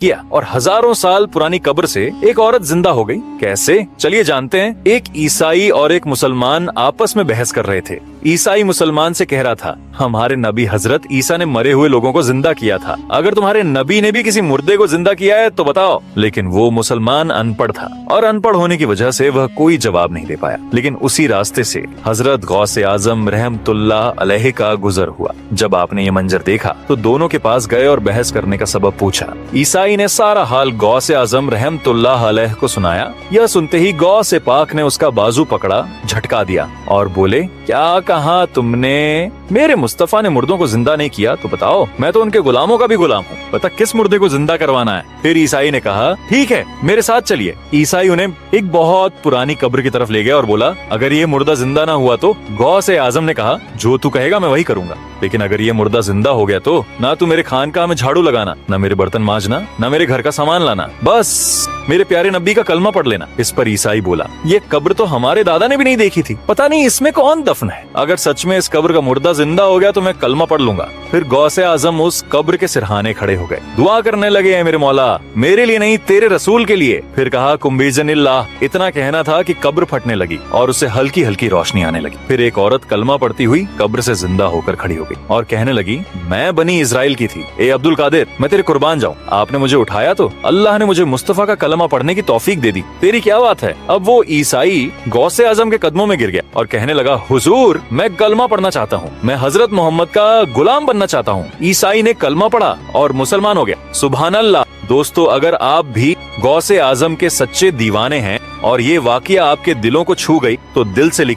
किया और हजारों साल पुरानी कब्र से एक औरत जिंदा हो गई। कैसे? चलिए जानते हैं। एक ईसाई और एक मुसलमान आपस में बहस कर रहे थे। ईसाई मुसलमान से कह रहा था, हमारे नबी हजरत ईसा ने मरे हुए लोगों को जिंदा किया था, अगर तुम्हारे नबी ने भी किसी मुर्दे को जिंदा किया है तो बताओ। लेकिन वो मुसलमान अनपढ़ था और अनपढ़ होने की वजह से वह कोई जवाब नहीं दे पाया। लेकिन उसी रास्ते से हजरत गौसे आजम रहमतुल्लाह अलैहि का गुजर हुआ। जब आपने ये मंजर देखा तो दोनों के पास गए और बहस करने का सबब पूछा। ईसाई ने सारा हाल गौसे आजम रहमतुल्लाह अलैहि को सुनाया। यह सुनते ही गौसे पाक ने उसका बाजू पकड़ा, झटका दिया और बोले, क्या कहा तुमने? मेरे मुस्तफा ने मुर्दों को जिंदा नहीं किया तो बताओ, मैं तो उनके गुलामों का भी गुलाम हूँ, बता किस मुर्दे को जिंदा करवाना है। फिर ईसाई ने कहा, ठीक है मेरे साथ चलिए। ईसाई उन्हें एक बहुत पुरानी कब्र की तरफ ले गया और बोला, अगर ये मुर्दा जिंदा ना हुआ तो? गौसे आजम ने कहा, जो तू कहेगा मैं वही करूंगा, लेकिन अगर ये मुर्दा जिंदा हो गया तो ना तू मेरे खानकाह में झाड़ू लगाना, ना मेरे बर्तन मांजना, ना मेरे घर का सामान लाना, बस मेरे प्यारे नबी का कलमा पढ़ लेना। इस पर ईसाई बोला, ये कब्र तो हमारे दादा ने भी नहीं देखी थी, पता नहीं इसमें कौन दफन है। अगर सच में इस कब्र का मुर्दा जिंदा हो गया तो मैं कलमा पढ़ लूंगा। फिर गौसे आजम उस कब्र के सिरहाने खड़े हो गए, दुआ करने लगे, हैं मेरे मौला, मेरे लिए नहीं तेरे रसूल के लिए। फिर कहा, कुंबीजनिल्लाह। इतना कहना था कि कब्र फटने लगी और उसे हल्की हल्की रोशनी आने लगी। फिर एक औरत कलमा पढ़ती हुई कब्र से जिंदा होकर खड़ी हो गई और कहने लगी, मैं बनी इजराइल की थी, ए अब्दुल कादिर मैं तेरे कुर्बान जाऊं, आपने मुझे उठाया तो अल्लाह ने मुझे मुस्तफा का कलमा पढ़ने की तौफीक दे दी, तेरी क्या बात है। अब वो ईसाई गौसे आजम के कदमों में गिर गया और कहने लगा, हुजूर मैं कलमा पढ़ना चाहता हूँ, मैं हजरत मोहम्मद का गुलाम बनना चाहता हूँ। ईसाई ने कलमा पढ़ा और मुसलमान हो गया। सुभान अल्लाह। दोस्तों, अगर आप भी गौसे आजम के सच्चे दीवाने हैं और ये वाकया आपके दिलों को छू गई तो दिल से लिखिए।